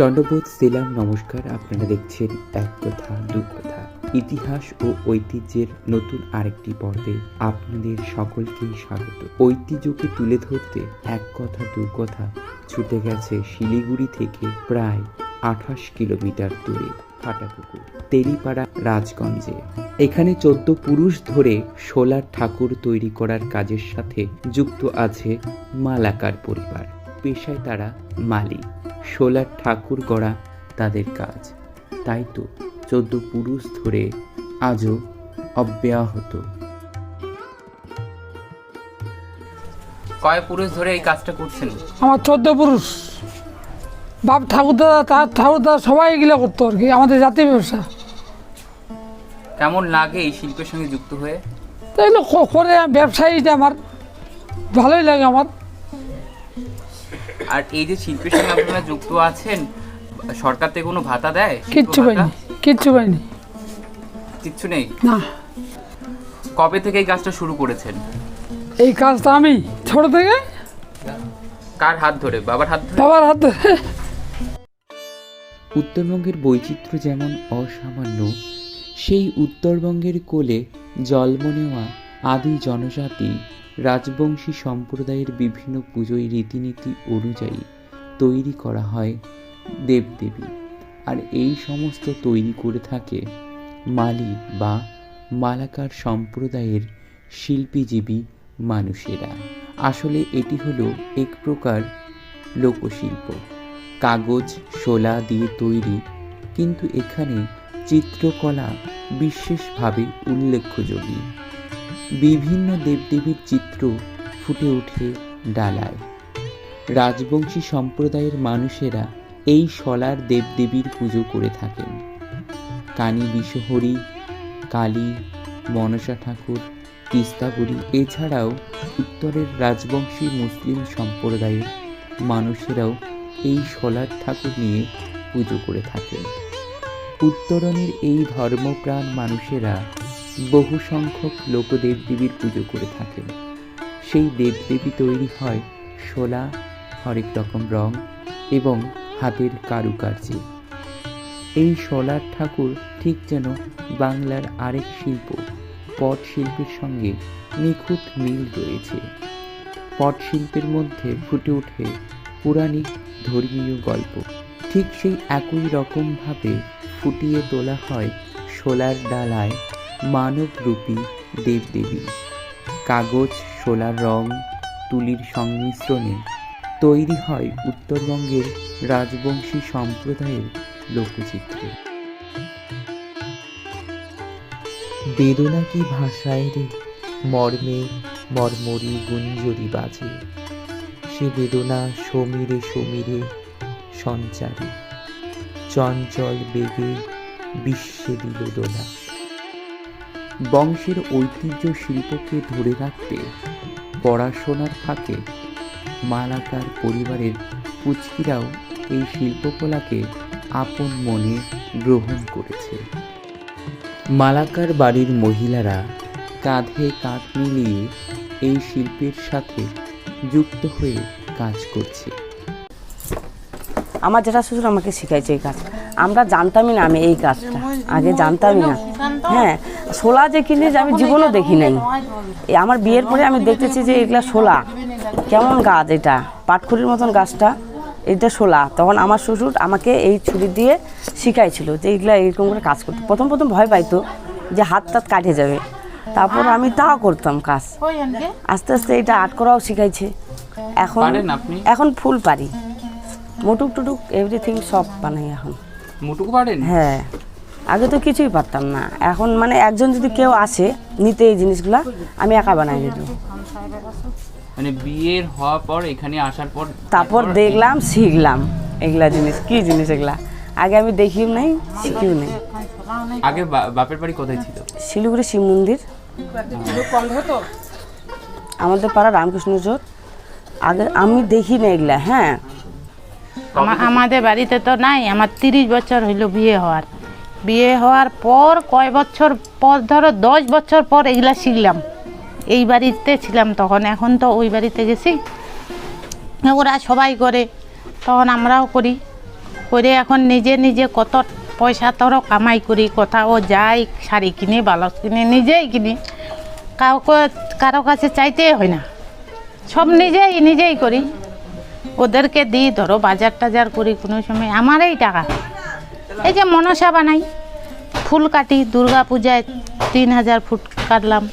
দণ্ডবোধ সেলাম, নমস্কার। আপনারা দেখছেন এক কথা দু কথা, ইতিহাস ও ঐতিহ্যের নতুন আরেকটি পর্বে আপনাদের সকলকেই স্বাগত। ঐতিহ্যকে তুলে ধরতে এক কথা দু কথা ছুটে গেছে শিলিগুড়ি থেকে প্রায় 28 কিলোমিটার দূরে ফাটাপুকুর তেলিপাড়া রাজগঞ্জে। এখানে 14 পুরুষ ধরে সোলার ঠাকুর তৈরি করার কাজের সাথে যুক্ত আছে মালাকার পরিবার। পেশায় তারা মালি, সোলার ঠাকুর গড়া তাদের কাজ। তাই তো 14 পুরুষ ধরে আজও অব্যাহত। কয় পুরুষ ধরে এই কাজটা করছেন? আমার 14 পুরুষ। বাপ ঠাকুরদাদা, তার ঠাকুরদাদা সবাই এগুলো করতো আর কি, আমাদের জাতীয় ব্যবসা। কেমন লাগে এই শিল্পের সঙ্গে যুক্ত হয়ে? তো এগুলো করে ব্যবসায়ীটা আমার ভালোই লাগে আমার। আর এই যে শিল্পের সঙ্গে আপনারা যুক্ত আছেন, সরকার থেকে কোনো ভাতা দেয়? কিচ্ছু পাইনি, কিচ্ছু পাইনি, কিচ্ছু নেই। না। কবে থেকে এই কাজটা শুরু করেছেন? এই কাজটা আমি ছোট থেকে। কার হাত ধরে? বাবার হাত ধরে? বাবার হাত ধরে। উত্তরবঙ্গের বৈচিত্র্য যেমন অসামান্য, সেই উত্তরবঙ্গের কোলে জন্ম নেওয়া আদি জনজাতি রাজবংশী সম্প্রদায়ের বিভিন্ন পুজোয় রীতিনীতি অনুযায়ী তৈরি করা হয় দেবদেবী। আর এই সমস্ত তৈরি করে থাকে মালি বা মালাকার সম্প্রদায়ের শিল্পীজীবী মানুষেরা। আসলে এটি হলো এক প্রকার লোকশিল্প, কাগজ শোলা দিয়ে তৈরি, কিন্তু এখানে চিত্রকলা বিশেষভাবে উল্লেখযোগ্য। বিভিন্ন দেবদেবীর চিত্র ফুটে ওঠে ডালায়। রাজবংশী সম্প্রদায়ের মানুষেরা এই শলার দেবদেবীর পুজো করে থাকেন। কানী বিশহরী, কালী, মনসা ঠাকুর, তিস্তাবুড়ি, এছাড়াও উত্তরের রাজবংশী মুসলিম সম্প্রদায়ের মানুষেরাও এই শলার ঠাকুর নিয়ে পুজো করে থাকেন। উত্তরণের এই ধর্মপ্রাণ মানুষেরা বহু সংখ্যক লোকদেবদেবীর পুজো করে থাকেন। সেই দেবদেবী তৈরি হয় শোলা, হরেক রকম রং এবং হাতের কারুকার্যে। এই শোলার ঠাকুর ঠিক যেন বাংলার আরেক শিল্প পট শিল্পের সঙ্গে নিখুঁত মিল রয়েছে। পট শিল্পের মধ্যে ফুটে ওঠে পৌরাণিক ধর্মীয় গল্প। ঠিক সেই একই রকমভাবে ফুটিয়ে তোলা হয় শোলার ডালায় মানবরূপী দেবদেবী। কাগজ, শোলার রং, তুলির সংমিশ্রণে তৈরি হয় উত্তরবঙ্গের রাজবংশী সম্প্রদায়ের লোকচিত্র। বেদনা কি ভাষায় রে, মর্মে মর্মরি গুঞ্জরি বাজে, সে বেদনা সমীরে সমীরে সঞ্চারে, চঞ্চল বেগে বিশ্বে দিল দোলা। বংশের ঐতিহ্য শিল্পকে ধরে রাখতে পড়াশোনার ফাঁকে মালাকার পরিবারের পুচকিরাও এই শিল্পকলাকে আপন মনে গ্রহণ করেছে। মালাকার বাড়ির মহিলারা কাঁধে কাঁধ মিলিয়ে এই শিল্পের সাথে যুক্ত হয়ে কাজ করছে। আমার জেঠা শ্বশুর আমাকে শিখাইছে এই কাজ। আমরা জানতামই না, আমি এই কাজটা আগে জানতামই না। হ্যাঁ, শোলা যে কি জিনিস আমি জীবনও দেখি নাই। আমার বিয়ের পরে আমি দেখতেছি যে এগুলা শোলা, কেমন গাছ, এটা পাটখড়ির মতন গাছটা, এটা শোলা। তখন আমার শ্বশুর আমাকে এই ছুরি দিয়ে শিখাইছিল যে এগুলা এরকম করে কাজ করতে। প্রথম প্রথম ভয় পাইতো যে হাত টাত কাটে যাবে, তারপর আমি তাও করতাম কাজ। আস্তে আস্তে এটা আর্ট করাও শিখাইছে। এখন ফুল পারি, মুটুক টুটুক এভরিথিং সব বানাই এখন। মুটুক পারেন? হ্যাঁ, আগে তো কিছুই পারতাম না। এখন মানে একজন যদি কেউ আসে নিতে এই জিনিসগুলা, আমি একা বানাই দিত। মানে বিয়ের হওয়ার পর এখানে আসার পর তারপর দেখলাম, শিখলাম এগুলা জিনিস, কি জিনিস এগুলা আগে আমি দেখিও নাই, শিখিও নাই। আগে বাপের বাড়ি কোথায় ছিল? শিলিগুড়ি শিব মন্দির, আমাদের পাড়া রামকৃষ্ণ জোট। আগে আমি দেখি না এগুলা। হ্যাঁ, আমাদের বাড়িতে তো নাই। আমার 30 বছর হইল বিয়ে হওয়ার পর কয় বছর পর, ধরো 10 বছর পর এগুলা শিখলাম। এই বাড়িতে ছিলাম তখন, এখন তো ওই বাড়িতে গেছি। ওরা সবাই করে, তখন আমরাও করি। করে এখন নিজে নিজে কত পয়সা তোর কামাই করি, কোথাও যাই, শাড়ি কিনি, ব্লাউজ কিনি, নিজেই কিনি, কারো কাছে চাইতে হয় না, সব নিজেই করি। ওদেরকে দিই, ধরো বাজার টাজার করি কোনো সময়, আমারই টাকা। এই যে মনসা বানাই, ফুল কাটি, দুর্গা পূজায় 3000 ফুট কাটলাম,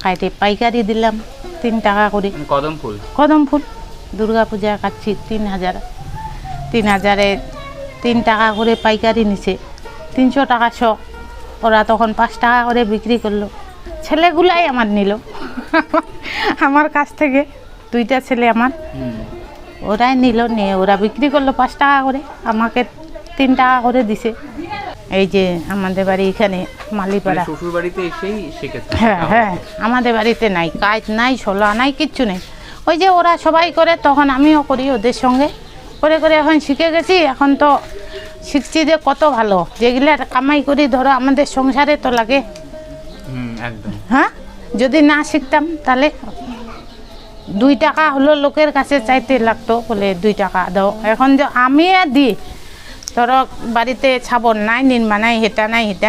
কাটে পাইকারি দিলাম 3 টাকা করে। কদম ফুল দুর্গা পূজা কাটছি 3000, 3000-এ 3 টাকা করে পাইকারি নিছে, 300 টাকা শ। ওরা তখন 5 টাকা করে বিক্রি করলো, ছেলেগুলাই আমার নিল আমার কাছ থেকে, 2টা ছেলে আমার, ওরাই নিল, নিয়ে ওরা বিক্রি করলো 5 টাকা করে, আমাকে 3 টাকা করে দিছে। এই যে আমাদের বাড়ি এখানে মালিপাড়া, শ্বশুর বাড়িতে এসেই শিখেছে? হ্যাঁ, আমাদের বাড়িতে নাই কাজ, নাই ছোলা, নাই কিচ্ছু নেই। ওই যে ওরা সবাই করে, তখন আমিও করি ওদের সঙ্গে, করে এখন শিখে গেছি। এখন তো শিখছি যে কত ভালো, যেগুলা কামাই করি ধরো আমাদের সংসারে তো লাগে। একদম। হ্যাঁ, যদি না শিখতাম তাহলে 2 টাকা হলো লোকের কাছে চাইতে লাগতো, বলে 2 টাকা দাও। এখন যে আমি দিই, ধরো বাড়িতে ছাবন নাই, নির্মা নাই, হেটা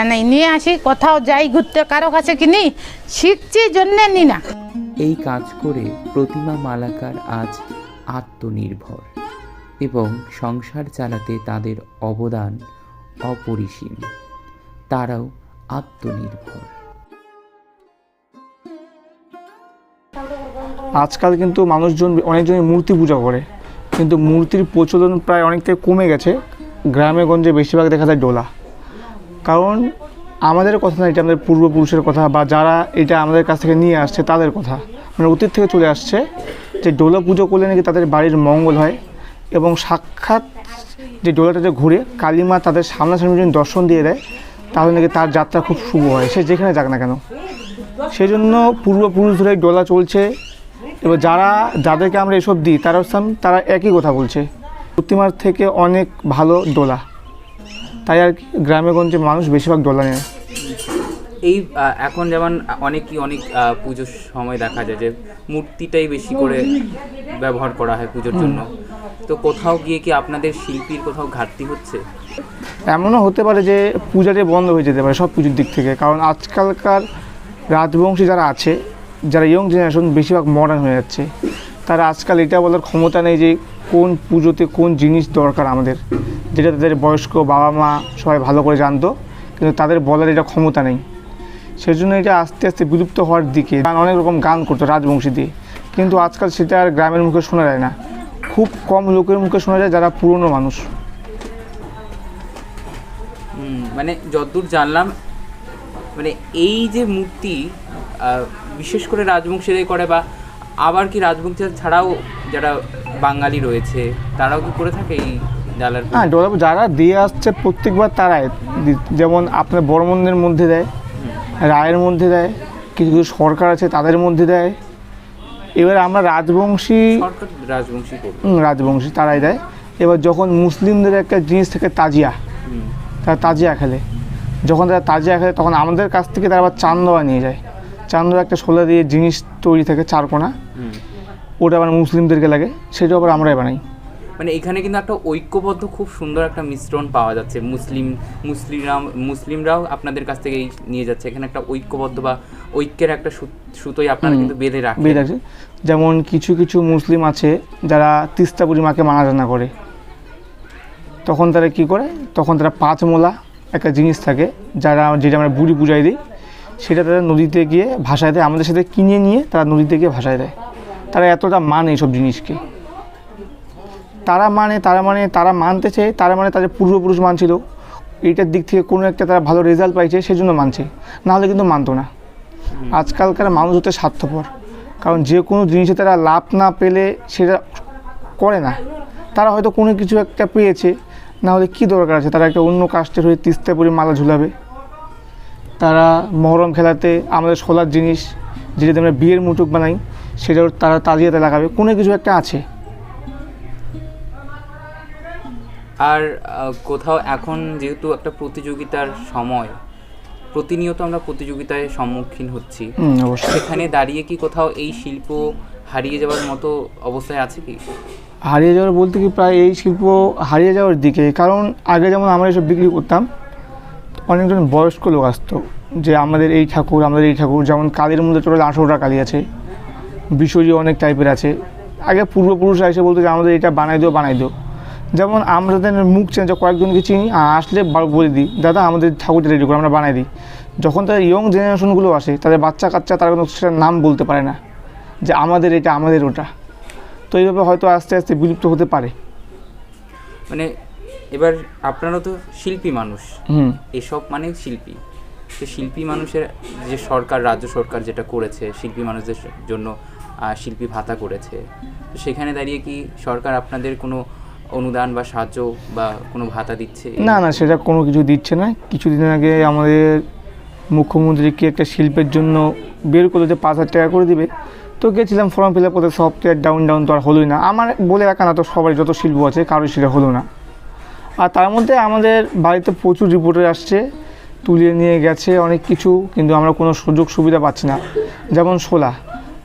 নাই, নিয়ে আসি, কোথাও যাই ঘুরতে, কারো কাছে কিনি, শিখছি জন্যে নি না। এই কাজ করে প্রতিমা মালাকার আজ আত্মনির্ভর এবং সংসার চালাতে তাদের অবদান অপরিসীম। তারাও আত্মনির্ভর। আজকাল কিন্তু মানুষজন অনেকজনই মূর্তি পূজা করে, কিন্তু মূর্তির প্রচলন প্রায় অনেকটাই কমে গেছে। গ্রামে গঞ্জে বেশিরভাগ দেখা যায় ডোলা। কারণ আমাদের কথা না, এটা আমাদের পূর্বপুরুষের কথা, বা যারা এটা আমাদের কাছ থেকে নিয়ে আসছে তাদের কথা, মানে অতীত থেকে চলে আসছে, যে ডোলা পুজো করলে নাকি তাদের বাড়ির মঙ্গল হয়, এবং সাক্ষাৎ যে ডোলাটা যে ঘুরে কালীমা তাদের সামনাসামনি যদি দর্শন দিয়ে দেয়, তাহলে নাকি তার যাত্রা খুব শুভ হয়, সে যেখানে যাক না কেন। সেই জন্য পূর্বপুরুষ ধরে ডোলা চলছে। এবার যাদেরকে আমরা এসব দিই তারা একই কথা বলছে, প্রতিমার থেকে অনেক ভালো ডোলা। তাই আর কি গ্রামে গঞ্জে মানুষ বেশিরভাগ ডোলা নেয়। এই এখন যেমন অনেক পুজোর সময় দেখা যায় যে মূর্তিটাই বেশি করে ব্যবহার করা হয় পুজোর জন্য। তো কোথাও গিয়ে কি আপনাদের শিল্পীর কোথাও ঘাটতি হচ্ছে? এমনও হতে পারে যে পূজাটাই বন্ধ হয়ে যেতে পারে সব পুজোর দিক থেকে, কারণ আজকালকার রাজবংশী যারা আছে, যারা ইয়ং জেনারেশন, বেশিরভাগ মডার্ন হয়ে যাচ্ছে। তারা আজকাল এটা বলার ক্ষমতা নেই যে কোন পুজোতে কোন জিনিস দরকার আমাদের, যেটা তাদের বয়স্ক বাবা মা সবাই ভালো করে জানতো, কিন্তু তাদের বলার এটা ক্ষমতা নেই। সেই জন্য এটা আস্তে আস্তে বিলুপ্ত হওয়ার দিকে। অনেক রকম গান করতো রাজবংশী দিয়ে, কিন্তু আজকাল সেটা আর গ্রামের মুখে শোনা যায় না, খুব কম লোকের মুখে শোনা যায় যারা পুরনো মানুষ। মানে যতদূর জানলাম, মানে এই যে মূর্তি বিশেষ করে রাজবংশীরাই করে, বা আবার কি রাজবংশী ছাড়াও যারা বাঙালি রয়েছে তারাও কি করে থাকে এই ডালার? হ্যাঁ, ডোলা যারা দিয়ে আসছে প্রত্যেকবার তারাই, যেমন আপনার বর্মনদের মধ্যে দেয়, রায়ের মধ্যে দেয়, কিছু কিছু সরকার আছে তাদের মধ্যে দেয়। এবার আমরা রাজবংশী তারাই দেয়। এবার যখন মুসলিমদের একটা জিনিস থাকে তাজিয়া, তারা তাজিয়া খেলে, যখন তারা তাজিয়া খেলে তখন আমাদের কাছ থেকে তারা আবার চান্দোয়া নিয়ে যায়। চান্দোয়া একটা শোলা দিয়ে জিনিস তৈরি থাকে, চারকোনা, ওটা আবার মুসলিমদেরকে লাগে, সেটা আবার আমরাই বানাই। মানে এখানে কিন্তু একটা ঐক্যবদ্ধ খুব সুন্দর একটা মিশ্রণ পাওয়া যাচ্ছে। মুসলিমরাও আপনাদের কাছ থেকে নিয়ে যাচ্ছে, এখানে একটা ঐক্যবদ্ধ বা ঐক্যের একটা সুতোই আপনারা কিন্তু বেঁধে রাখছে। যেমন কিছু কিছু মুসলিম আছে যারা তিস্তা বুড়ি মাকে মানাজানা করে, তখন তারা কি করে, তখন তারা 5 মোলা একটা জিনিস থাকে যেটা আমরা বুড়ি পূজায় দিই, সেটা তারা নদীতে গিয়ে ভাসায় দেয়, আমাদের সাথে কিনে নিয়ে তারা নদীতে গিয়ে ভাসায় দেয়। তারা এতটা মানে এইসব জিনিসকে, তারা মানতে চায়, তাদের পূর্বপুরুষ মানছিল, এইটার দিক থেকে কোনো একটা তারা ভালো রেজাল্ট পাইছে সেজন্য মানছে, নাহলে কিন্তু মানতো না। আজকালকার মানুষ হতে স্বার্থপর, কারণ যে কোনো জিনিসে তারা লাভ না পেলে সেটা করে না। তারা হয়তো কোনো কিছু একটা পেয়েছে, নাহলে কি দরকার আছে তারা একটা অন্য কাস্টের হয়ে তিস্তা পরে মালা ঝুলাবে। তারা মহরম খেলাতে আমাদের সোলার জিনিস, যেটাতে আমরা বিয়ের মুটুক বানাই, সেটাও তারা তাজিয়াতে লাগাবে, কোনো কিছু একটা আছে। আর কোথাও এখন যেহেতু একটা প্রতিযোগিতার সময়, প্রতিনিয়ত আমরা প্রতিযোগিতায় সম্মুখীন হচ্ছি, সেখানে দাঁড়িয়ে কি কোথাও এই শিল্প হারিয়ে যাওয়ার মতো অবস্থায় আছে কি? হারিয়ে যাওয়ার বলতে কি প্রায় এই শিল্প হারিয়ে যাওয়ার দিকে, কারণ আগে যেমন আমরা এসব বিক্রি করতাম, অনেকজন বয়স্ক লোক আসতো যে আমাদের এই ঠাকুর, যেমন কালীর মধ্যে টোটাল 18টা কালী আছে, বিশ্বজি অনেক টাইপের আছে। আগে পূর্বপুরুষরা এসে বলতো যে আমাদের এটা বানাই দিও। যেমন আমরা তাদের মুখ চেঞ্জ কয়েকজনকে চিনি, আসলে বলে দিই দাদা আমাদের ঠাকুরটা রেডি করে আমরা বানাই দিই। যখন তাদের ইয়ং জেনারেশনগুলো আসে, তাদের বাচ্চা কাচ্চা, তারা কিন্তু সেটার নাম বলতে পারে না যে আমাদের এটা, আমাদের ওটা। তো এইভাবে হয়তো আস্তে আস্তে বিলুপ্ত হতে পারে। মানে এবার আপনারা তো শিল্পী মানুষ, হুম। এসব মানে শিল্পী, তো শিল্পী মানুষের যে সরকার, রাজ্য সরকার যেটা করেছে শিল্পী মানুষদের জন্য শিল্পী ভাতা করেছে, তো সেখানে দাঁড়িয়ে কি সরকার আপনাদের কোনো অনুদান বা সাহায্য বা কোনো ভাতা দিচ্ছে? না, সেটা কোনো কিছু দিচ্ছে না। কিছুদিন আগে আমাদের মুখ্যমন্ত্রীকে একটা শিল্পের জন্য বের করলো যে 5,000 টাকা করে দিবে। তো গেছিলাম ফর্ম ফিল আপ করতে, সফটওয়্যার ডাউন তো আর হলোই না। আমার বলে একা না, তো সবাই যত শিল্প আছে কারোর সেটা হলো না। আর তার মধ্যে আমাদের বাড়িতে প্রচুর রিপোর্টার আসছে, তুলিয়ে নিয়ে গেছে অনেক কিছু, কিন্তু আমরা কোনো সুযোগ সুবিধা পাচ্ছি না। যেমন শোলা,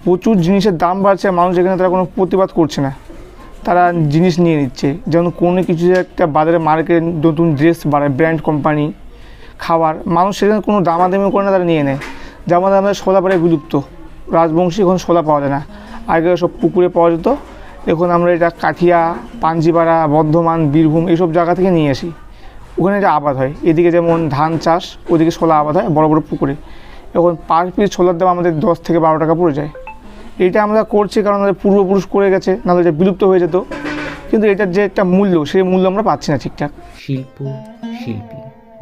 প্রচুর জিনিসের দাম বাড়ছে, মানুষ এখানে তারা কোনো প্রতিবাদ করছে না, তারা জিনিস নিয়ে নিচ্ছে। যেমন কোনো কিছু একটা বাজারে মার্কেট নতুন ড্রেস বাড়ায়, ব্র্যান্ড কোম্পানি, খাবার, মানুষ সেখানে কোনো দামাদামি করে না, তারা নিয়ে নেয়। যেমন আমাদের শোলা পাড়ায় বিলুপ্ত, রাজবংশী এখন শোলা পাওয়া যায় না। আগে সব পুকুরে পাওয়া যেত, এখন আমরা এটা কাঠিয়া, পাঞ্জিপাড়া, বর্ধমান, বীরভূম এইসব জায়গা থেকে নিয়ে আসি। ওখানে এটা আবাদ হয়, এদিকে যেমন ধান চাষ, ওদিকে শোলা আবাদ হয় বড় বড় পুকুরে। এখন পার পিস ছোলার দাম আমাদের 10 থেকে 12 টাকা পড়ে যায়। এইটা আমরা করছি কারণ আমাদের পূর্বপুরুষ করে গেছে, নাহলে এটা বিলুপ্ত হয়ে যেত। কিন্তু এটার যে একটা মূল্য, সেই মূল্য আমরা পাচ্ছি না ঠিকঠাক। শিল্প শিল্পী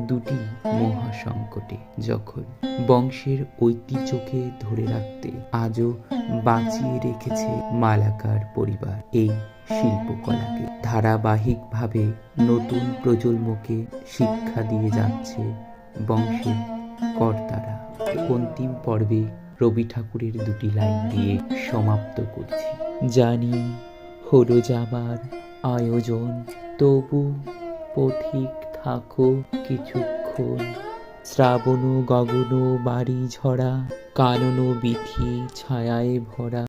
দুটি মহাসংকটে যখন বংশের ঐতিহ্যকে ধরে রাখতে আজও বাঁচিয়ে রেখেছে মালাকার পরিবার এই শিল্পকলাকে, ধারাবাহিকভাবে নতুন প্রজন্মকে শিক্ষা দিয়ে যাচ্ছে বংশের কর্তারা। অন্তিম পর্বে রবি ঠাকুরের দুটি লাইন দিয়ে সমাপ্ত করছি। জানি হলো যাবার আয়োজন, তবু পথিক থাকো কিছুক্ষণ। শ্রাবণ গগন বাড়ি ঝরা, কানন বিথি ছায়ায় ভরা।